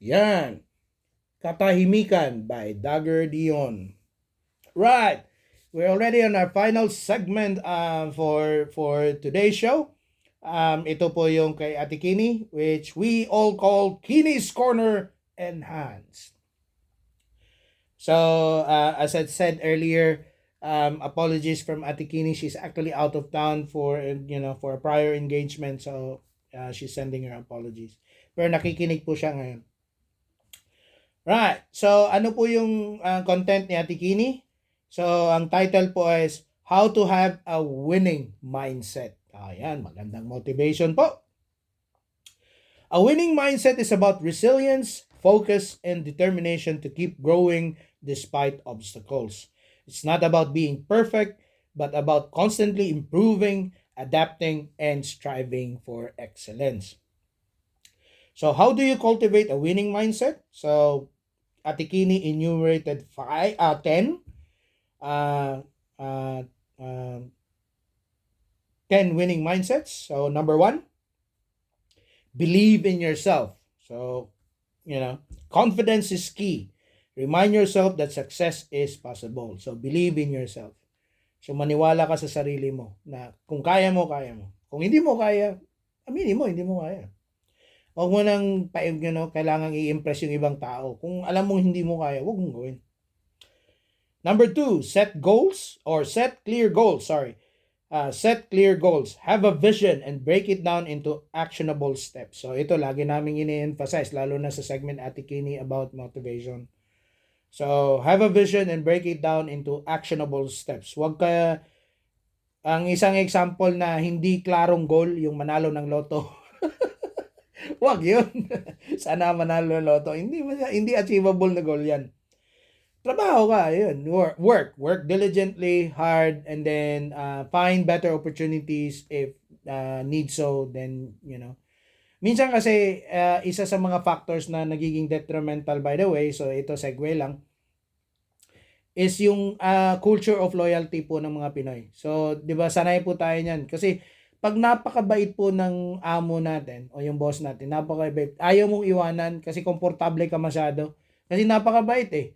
Yan. Katahimikan by Dagger Dion. Right. We're already on our final segment for today's show. Ito po yung kay Ate Kini, which we all call Kini's Corner Enhanced. So, as I said earlier, apologies from Ate Kini. She's actually out of town for a prior engagement. So, she's sending her apologies. Pero nakikinig po siya ngayon. Right. So, ano po yung content ni Ate Kini? So, ang title po is How to Have a Winning Mindset. Ayan, magandang motivation po. A winning mindset is about resilience, focus, and determination to keep growing despite obstacles. It's not about being perfect, but about constantly improving, adapting, and striving for excellence. So, how do you cultivate a winning mindset? So, Ate Kini enumerated 10 uh, uh, uh, 10 winning mindsets. So, number 1, believe in yourself. So, confidence is key. Remind yourself that success is possible. So, believe in yourself. So, maniwala ka sa sarili mo na kung kaya mo, kaya mo. Kung hindi mo kaya, aminin mo, hindi mo kaya. Huwag mo nang kailangan i-impress yung ibang tao. Kung alam mong hindi mo kaya, huwag mong gawin. Number 2, set clear goals. Set clear goals. Have a vision and break it down into actionable steps. So ito, lagi namin ini-emphasize, lalo na sa segment Ate Kini about motivation. So, have a vision and break it down into actionable steps. Ang isang example na hindi klarong goal, yung manalo ng loto. Wag yun. Sana manalo ng loto. Hindi achievable na goal yan. Trabaho ka, yun. Work diligently, hard, and then find better opportunities if need so, then, Minsan kasi, isa sa mga factors na nagiging detrimental, by the way, so ito segue lang, is yung culture of loyalty po ng mga Pinoy. So, di ba, sanay po tayo niyan. Kasi, pag napakabait po ng amo natin, o yung boss natin, napakabait, ayaw mong iwanan kasi komportable ka masyado. Kasi napakabait eh.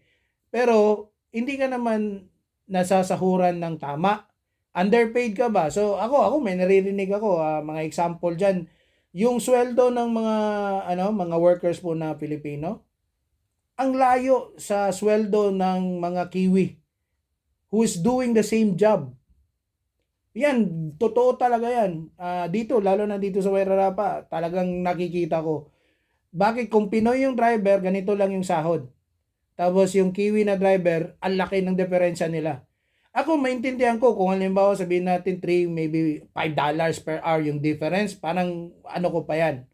Pero, hindi ka naman nasasahuran ng tama. Underpaid ka ba? So, ako may naririnig ako, mga example dyan. Yung sweldo ng mga workers po na Pilipino, ang layo sa sweldo ng mga Kiwi who is doing the same job. Yan, totoo talaga yan. Dito, lalo na dito sa Wairarapa, talagang nakikita ko. Bakit kung Pinoy yung driver, ganito lang yung sahod. Tapos yung Kiwi na driver, ang laki ng diferensya nila. Ako, maintindihan ko kung halimbawa sabihin natin 3, maybe $5 per hour yung difference, parang ano ko pa yan.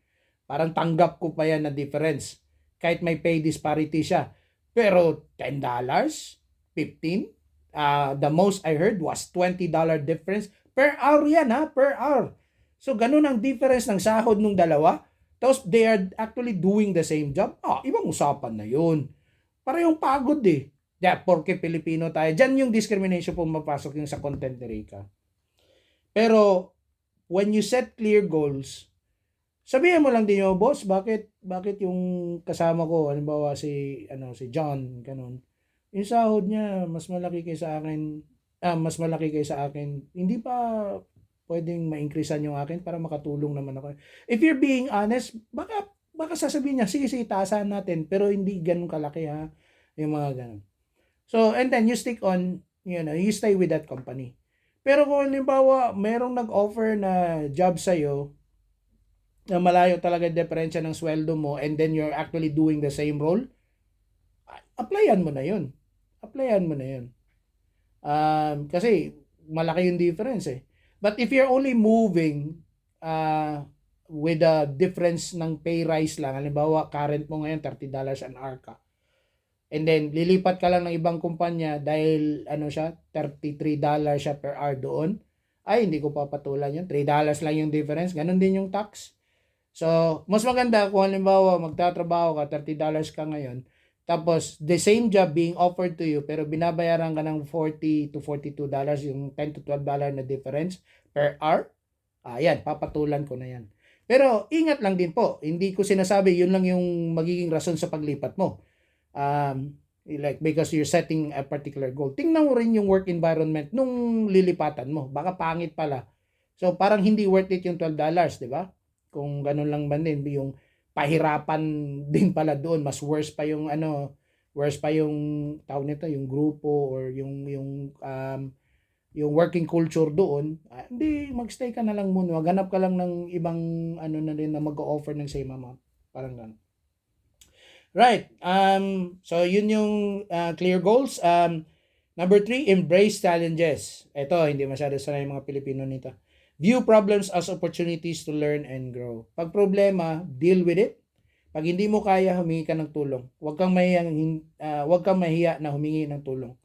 Parang tanggap ko pa yan na difference. Kahit may pay disparity siya. Pero $10, 15, the most I heard was $20 difference per hour yan per hour. So ganun ang difference ng sahod ng dalawa. Tapos they are actually doing the same job. Ibang usapan na yun. Para yung pagod eh. Porke Pilipino tayo. Diyan yung discrimination po mapasok yung sa content ni Rika. Pero, when you set clear goals, sabihin mo lang din yung boss, bakit yung kasama ko, halimbawa si John, ganun. Yung sahod niya, mas malaki kaysa akin. Hindi pa pwedeng ma-increasean yung akin para makatulong naman ako. If you're being honest, baka sasabihin niya, sige, taasan natin, pero hindi ganun kalaki ha, yung mga ganun. So, and then you stick on, you stay with that company. Pero kung halimbawa, merong nag-offer na job sa'yo, na malayo talaga diferensya ng sweldo mo, and then you're actually doing the same role, applyan mo na yun. Kasi, malaki yung difference eh. But if you're only moving with a difference ng pay rise lang, halimbawa, current mo ngayon, $30 an hour ka, and then, lilipat ka lang ng ibang kumpanya dahil, $33 siya per hour doon. Ay, hindi ko papatulan yun. $3 lang yung difference. Ganon din yung tax. So, mas maganda kung halimbawa, magtatrabaho ka, $30 ka ngayon. Tapos, the same job being offered to you, pero binabayaran ka ng $40 to $42, yung $10 to $12 na difference per hour. Papatulan ko na yan. Pero ingat lang din po. Hindi ko sinasabi yun lang yung magiging rason sa paglipat mo. Like because you're setting a particular goal. Tingnan mo rin yung work environment nung lilipatan mo. Baka pangit pala. So parang hindi worth it yung $12, di ba? Kung ganun lang ba din yung pahirapan din pala doon, mas worse pa yung worse pa yung tawag nito, yung grupo or yung working culture doon, hindi magstay ka na lang muna. Maghanap ka lang ng ibang na rin na mag-offer ng same amount. Parang ganun. Right. So yun yung clear goals. Number 3, embrace challenges. Ito, hindi masyado sanay yung mga Pilipino nito. View problems as opportunities to learn and grow. Pag problema, deal with it. Pag hindi mo kaya, humingi ka ng tulong. Huwag kang mahiya na humingi ng tulong.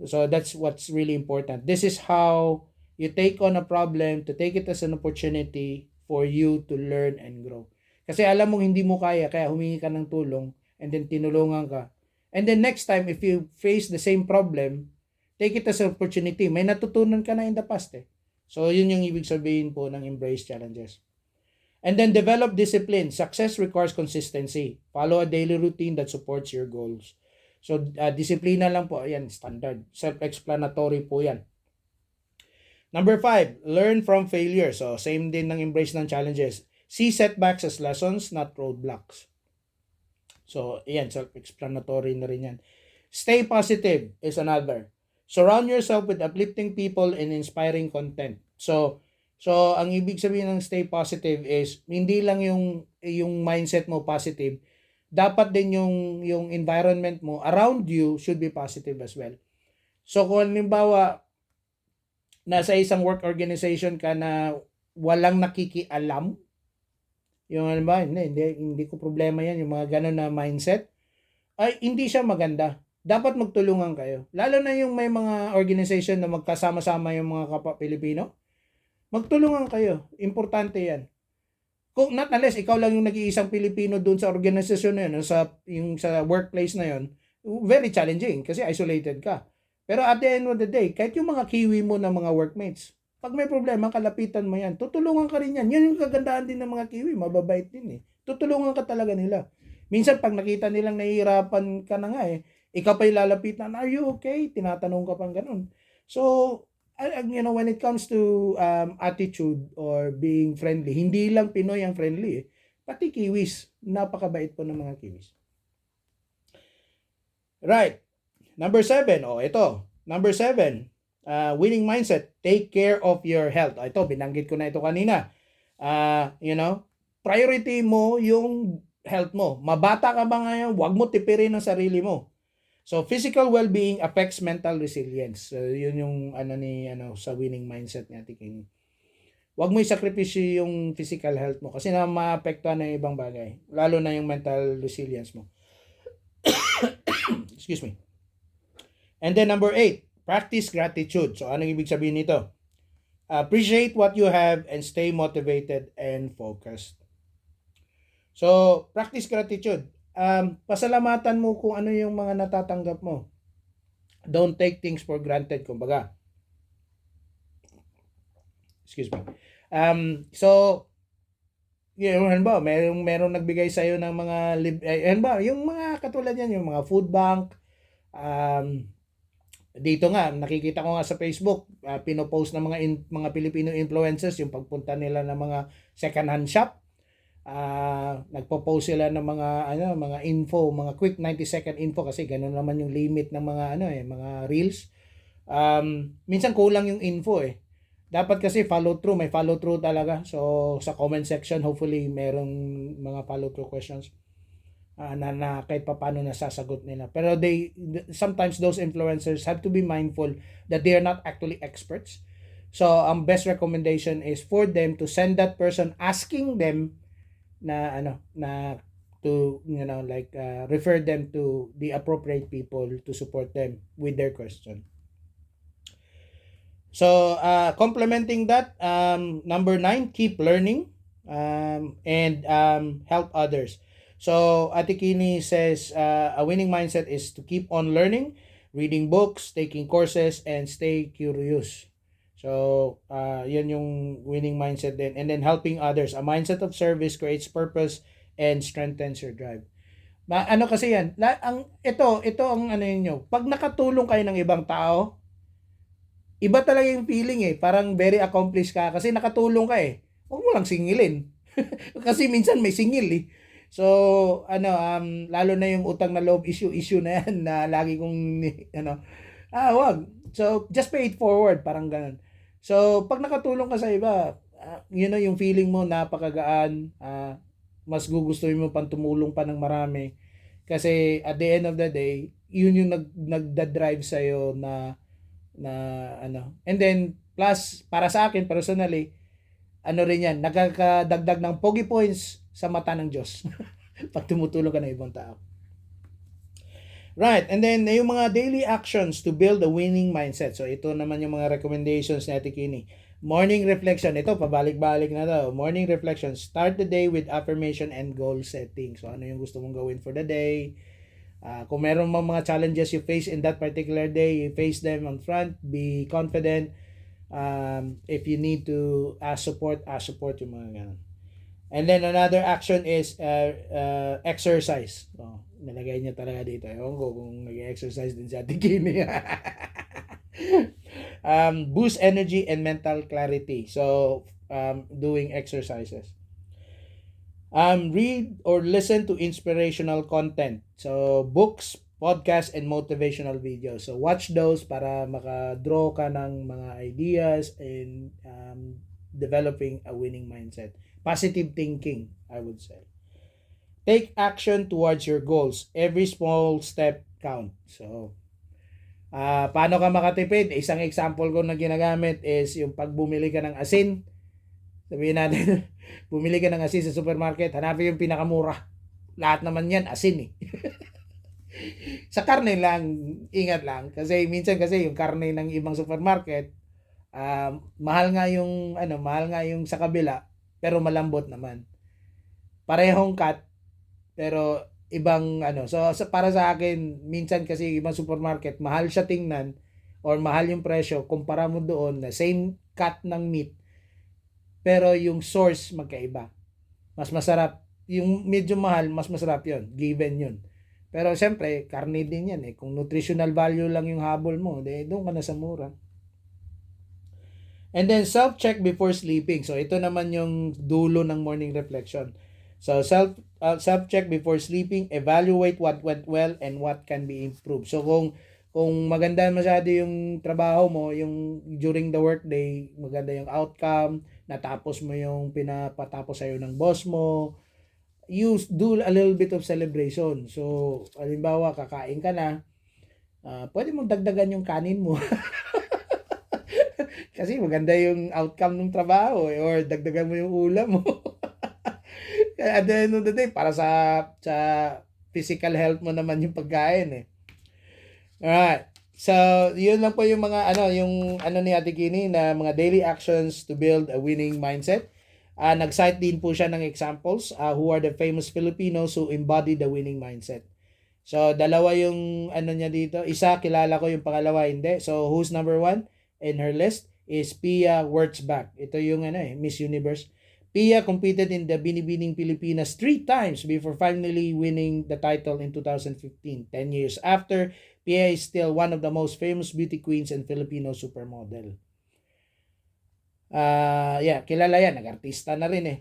So that's what's really important. This is how you take on a problem to take it as an opportunity for you to learn and grow. Kasi alam mong hindi mo kaya humingi ka ng tulong and then tinulungan ka. And then next time, if you face the same problem, take it as an opportunity. May natutunan ka na in the past eh. So yun yung ibig sabihin po ng embrace challenges. And then develop discipline. Success requires consistency. Follow a daily routine that supports your goals. So, disiplina lang po. Ayan, standard. Self-explanatory po yan. Number 5, learn from failure. So, same din ng embrace ng challenges. See setbacks as lessons, not roadblocks. So, ayan, self-explanatory na rin yan. Stay positive is another. Surround yourself with uplifting people and inspiring content. So ang ibig sabihin ng stay positive is hindi lang yung mindset mo positive, dapat din yung environment mo around you should be positive as well. So kung halimbawa nasa isang work organization ka na walang nakikialam, yung halimbawa, hindi ko problema yan, yung mga ganun na mindset, ay hindi siya maganda. Dapat magtulungan kayo. Lalo na yung may mga organization na magkasama-sama yung mga kapwa Pilipino, magtulungan kayo. Importante yan. Kung not unless ikaw lang yung nag-iisang Pilipino doon sa organisasyon na yun, sa workplace na yun, very challenging kasi isolated ka. Pero at the end of the day, kahit yung mga kiwi mo na mga workmates, pag may problema, kalapitan mo yan. Tutulungan ka rin yan. Yan yung kagandahan din ng mga kiwi. Mababait din eh. Tutulungan ka talaga nila. Minsan pag nakita nilang nahihirapan ka na nga ikaw pa yung lalapitan, are you okay? Tinatanong ka pang ganun. So, when it comes to attitude or being friendly, hindi lang Pinoy ang friendly pati Kiwis. Napakabait po ng mga Kiwis. Right. Number 7. Ito. Number 7. Winning mindset. Take care of your health. Ito, binanggit ko na ito kanina. Priority mo yung health mo. Mabata ka ba ngayon? Huwag mo tipirin ang sarili mo. So, physical well-being affects mental resilience. So, yun yung sa winning mindset ni Ate King. Huwag mo isakripisyo yung physical health mo kasi na maapektuhan ng ibang bagay. Lalo na yung mental resilience mo. Excuse me. And then number 8, practice gratitude. So, anong ibig sabihin nito? Appreciate what you have and stay motivated and focused. So, practice gratitude. Pasalamatan mo kung ano yung mga natatanggap mo. Don't take things for granted, kumbaga. Excuse me. Halimbawa, merong nagbigay sa iyo ng mga halimbawa, yung mga katulad yan, yung mga food bank. Dito nga, nakikita ko nga sa Facebook, pinopost ng mga Filipino influencers yung pagpunta nila ng mga second-hand shop. Nagpo-post sila ng mga info, mga quick 90-second info kasi ganun naman yung limit ng mga mga reels. Minsan kulang yung info Dapat kasi may follow through talaga. So sa comment section hopefully merong mga follow through questions na kahit paano nasasagot nila. Pero sometimes those influencers have to be mindful that they are not actually experts. So ang best recommendation is for them to send that person asking them refer them to the appropriate people to support them with their question. So complementing that, number 9, keep learning and help others. So Ate Kini says a winning mindset is to keep on learning, reading books, taking courses, and stay curious. So, yan yung winning mindset din. And then helping others. A mindset of service creates purpose and strengthens your drive. Ano kasi yan, ito ang ano niyo. Pag nakatulong kayo ng ibang tao, iba talaga yung feeling eh. Parang very accomplished ka kasi nakatulong ka eh. Huwag mo lang singilin. Kasi minsan may singil eh. So, lalo na yung utang na loob issue na yan na lagi kong, wag. So, just pay it forward, parang ganun. So, pag nakatulong ka sa iba, yung feeling mo napakagaan, mas gugustuhin mo pang tumulong pa ng marami. Kasi at the end of the day, yun yung nagda-drive sa'yo na And then, plus, para sa akin, personally, rin yan, nagkakadagdag ng pogi points sa mata ng Diyos. Pag tumutulong ka ng ibang tao. Right, and then yung mga daily actions to build a winning mindset. So ito naman yung mga recommendations ni Ate Kini. Morning reflection, ito pabalik-balik na daw. Morning reflection, start the day with affirmation and goal setting. So ano yung gusto mong gawin for the day? Kung meron mga challenges you face in that particular day, you face them on front, be confident. If you need to ask support yung mga ganun. And then another action is exercise. So, nalagay niya talaga dito. Ewan ko kung nag-exercise din si Ate Kimi. Boost energy and mental clarity. So, doing exercises. Read or listen to inspirational content. So, books, podcasts, and motivational videos. So, watch those para makadraw ka ng mga ideas and developing a winning mindset. Positive thinking, I would say. Take action towards your goals. Every small step count. So, paano ka makatipid? Isang example ko na ginagamit is yung pag bumili ka ng asin. Sabihin natin, bumili ka ng asin sa supermarket, hanapin yung pinakamura. Lahat naman yan, asin eh. Sa karne lang, ingat lang. Kasi minsan kasi yung karne ng ibang supermarket, mahal nga yung sa kabila, pero malambot naman. Parehong cut, pero ibang So, para sa akin, minsan kasi ibang supermarket, mahal siya tingnan or mahal yung presyo, kumpara mo doon na same cut ng meat, pero yung source magkaiba. Mas masarap. Yung medyo mahal, mas masarap yun. Given yun. Pero siyempre, karne din yan eh. Kung nutritional value lang yung habol mo, doon ka na sa mura. And then self-check before sleeping. So ito naman yung dulo ng morning reflection. So self-check before sleeping, evaluate what went well and what can be improved. So kung maganda masyado yung trabaho mo, yung during the workday, maganda yung outcome, natapos mo yung pinapatapos sa'yo ng boss mo, you do a little bit of celebration. So halimbawa kakain ka na, pwede mong dagdagan yung kanin mo. Kasi maganda yung outcome ng trabaho or dagdagan mo yung ulam mo. At the end of the day, para sa physical health mo naman yung pagkain eh. Alright. So, yun lang po yung mga ni Ate Kini na mga daily actions to build a winning mindset. Nag-cite din po siya ng examples who are the famous Filipinos who embody the winning mindset. So, dalawa yung niya dito. Isa, kilala ko, yung pangalawa, hindi. So, who's number 1 in her list is Pia Wurtzbach. Ito yung Miss Universe. Pia competed in the Binibining Pilipinas 3 times before finally winning the title in 2015. 10 years after, Pia is still one of the most famous beauty queens and Filipino supermodel. Kilala yan. Nag-artista na rin eh.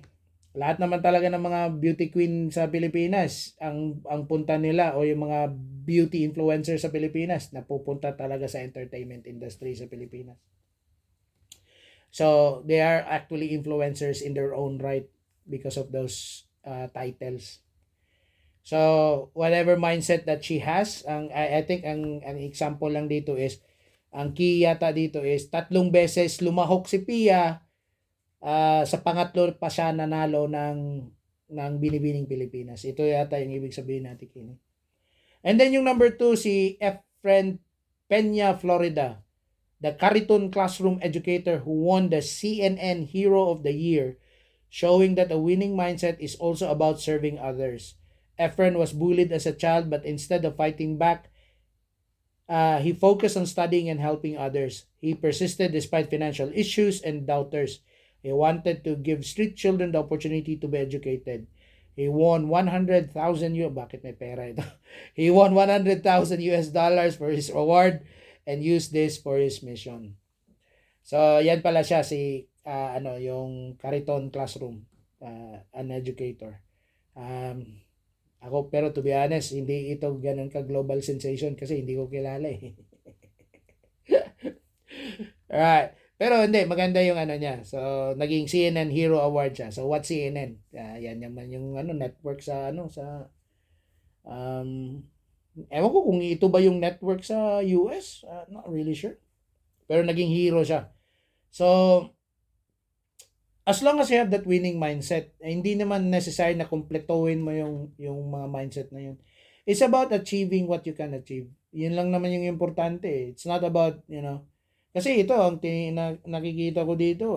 Lahat naman talaga ng mga beauty queen sa Pilipinas, ang punta nila o yung mga beauty influencer sa Pilipinas, napupunta talaga sa entertainment industry sa Pilipinas. So, they are actually influencers in their own right because of those titles. So, whatever mindset that she has, I think ang example lang dito is, ang key yata dito is 3 beses lumahok si Pia, sa pangatlo pa siya nanalo ng Binibining Pilipinas. Ito yata yung ibig sabihin natin Kini. And then yung number 2, si Efren Peña, Florida. The Cariton classroom educator who won the CNN Hero of the Year, showing that a winning mindset is also about serving others. Efren was bullied as a child, but instead of fighting back, He focused on studying and helping others. He persisted despite financial issues and doubters. He wanted to give street children the opportunity to be educated. He won 100,000 bakit may pera ito? He won 100,000 US dollars for his award and used this for his mission. So, yan pala siya yung Cariton Classroom, an educator. Ako, pero to be honest, hindi ito ganun ka-global sensation kasi hindi ko kilala eh. Alright. Pero hindi, maganda yung niya. So, naging CNN Hero Award siya. So, what CNN? Yan naman yung network sa ewan ko kung ito ba yung network sa US. Not really sure. Pero naging hero siya. So, as long as you have that winning mindset, hindi naman necessary na kumpletuhin mo yung mga mindset na yun. It's about achieving what you can achieve. Yun lang naman yung importante. It's not about, kasi ito, ang nakikita ko dito,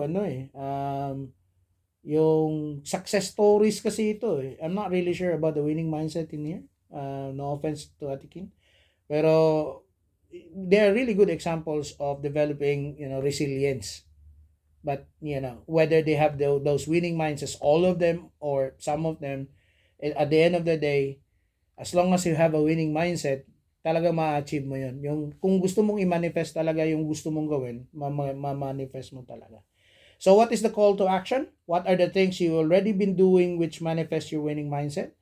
yung success stories kasi ito eh. I'm not really sure about the winning mindset in here. No offense to Atikin. Pero, they are really good examples of developing, resilience. But, whether they have those winning mindsets, all of them or some of them, at the end of the day, as long as you have a winning mindset, talaga ma-achieve mo yun. Yung, kung gusto mong i-manifest talaga yung gusto mong gawin, ma-manifest mo talaga. So what is the call to action? What are the things you already been doing which manifest your winning mindset?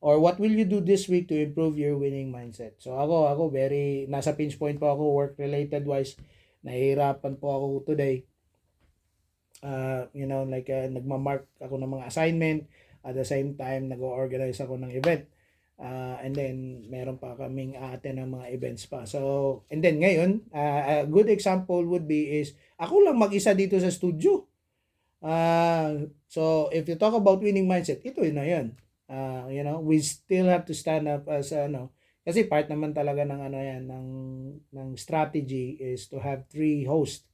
Or what will you do this week to improve your winning mindset? So ako very, nasa pinch point po ako work-related wise. Nahihirapan po ako today. Nagmamark ako ng mga assignment. At the same time, nag-organize ako ng event. And then meron pa kaming attend ng mga events pa. So, and then ngayon, a good example would be is ako lang mag-isa dito sa studio. So if you talk about winning mindset, ito na 'yan. We still have to stand up as kasi part naman talaga ng ng strategy is to have 3 hosts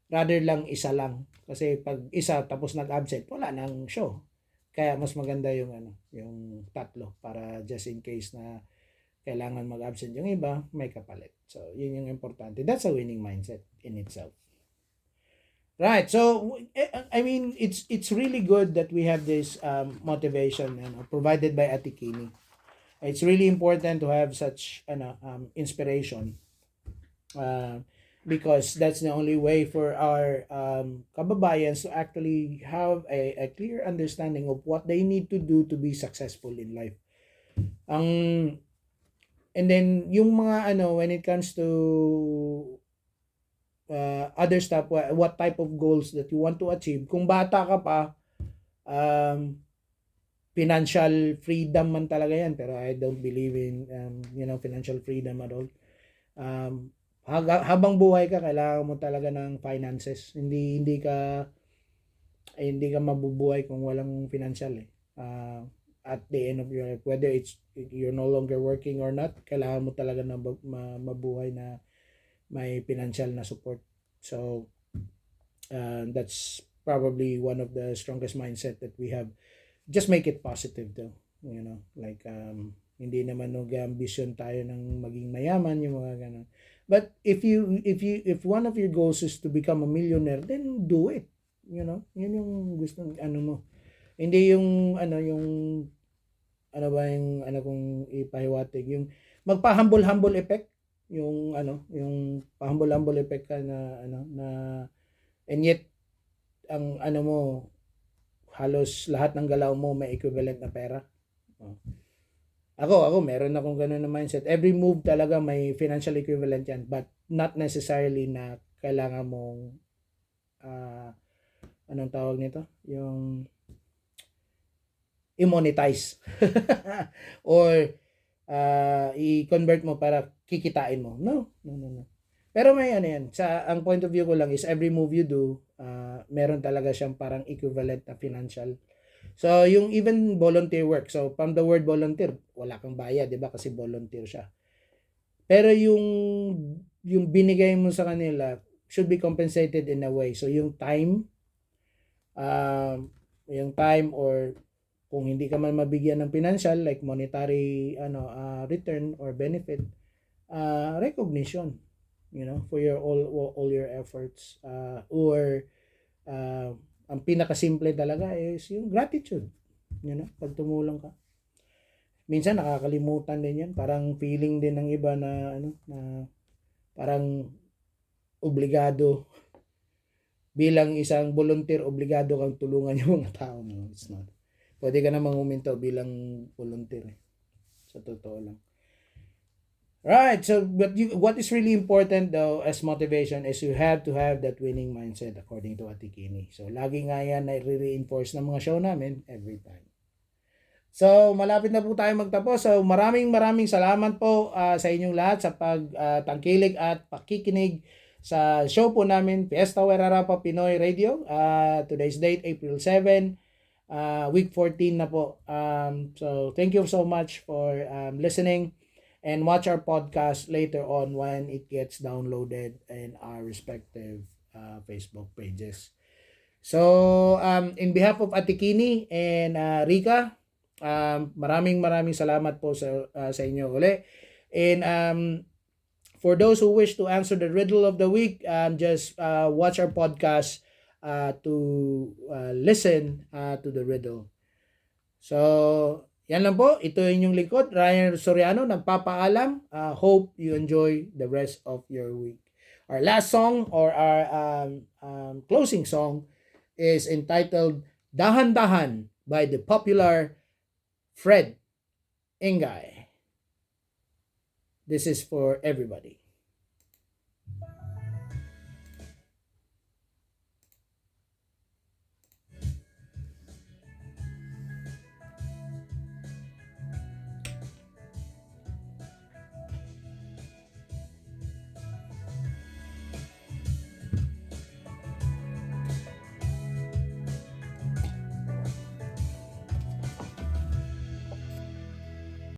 rather lang isa lang. Kasi pag isa tapos nag-absent, wala nang show. Kaya mas maganda yung yung tatlo para just in case na kailangan mag-absent yung iba, may kapalit. So, yun yung importante. That's a winning mindset in itself. Right. So, I mean, it's really good that we have this motivation provided by Atikini. It's really important to have such inspiration. Because that's the only way for our kababayans to actually have a clear understanding of what they need to do to be successful in life. And then yung mga when it comes to other stuff, what type of goals that you want to achieve, kung bata ka pa, financial freedom man talaga yan, pero I don't believe in financial freedom at all. Habang buhay ka, kailangan mo talaga ng finances. Hindi ka mabubuhay kung walang financial at the end of your life, whether it's you're no longer working or not, kailangan mo talaga na mabuhay na may financial na support. So that's probably one of the strongest mindset that we have. Just make it positive though, hindi naman nag-ambition tayo ng maging mayaman, yung mga ganun. But if one of your goals is to become a millionaire, then do it. Yun yung gusto mo. Hindi yung yung kung ipahiwatig, yung magpa-humble effect, yung yung pa-humble effect ka na and yet ang mo halos lahat ng galaw mo may equivalent na pera. Ako meron akong ganun na mindset. Every move talaga may financial equivalent yan, but not necessarily na kailangan mong anong tawag nito? Yung i-monetize or i-convert mo para kikitain mo. No. Pero may yan. Ang point of view ko lang is every move you do, meron talaga siyang parang equivalent na financial. So, yung even volunteer work. So, from the word volunteer, wala kang bayad, 'di ba? Kasi volunteer siya. Pero yung binigay mo sa kanila should be compensated in a way. So, yung time or kung hindi ka man mabigyan ng financial like monetary return or benefit, recognition, for your all your efforts, or ang pinakasimple talaga is yung gratitude, pag tumulong ka. Minsan nakakalimutan din yan, parang feeling din ng iba na na parang obligado bilang isang volunteer, obligado kang tulungan yung mga tao. No, it's not. Pwede ka namang huminto bilang volunteer, sa totoo lang. Right, so what is really important though as motivation is you have to have that winning mindset according to Ate Kini. So lagi nga yan na i-reinforce ng mga show namin every time. So malapit na po tayo magtapos. So maraming salamat po sa inyong lahat sa pagtangkilik at pakikinig sa show po namin, Fiesta Werarapa Pinoy Radio. Today's date, April 7, week 14 na po. So thank you so much for listening. And watch our podcast later on when it gets downloaded in our respective Facebook pages. So, in behalf of Ate Kini and Rika, maraming salamat po sa inyo uli. And for those who wish to answer the riddle of the week, just watch our podcast to listen to the riddle. So, yan lang po. Ito yung inyong lingkod, Ryan Soriano, nagpapaalam. Hope you enjoy the rest of your week. Our last song or our closing song is entitled Dahan-Dahan by the popular Fred Ingay. This is for everybody.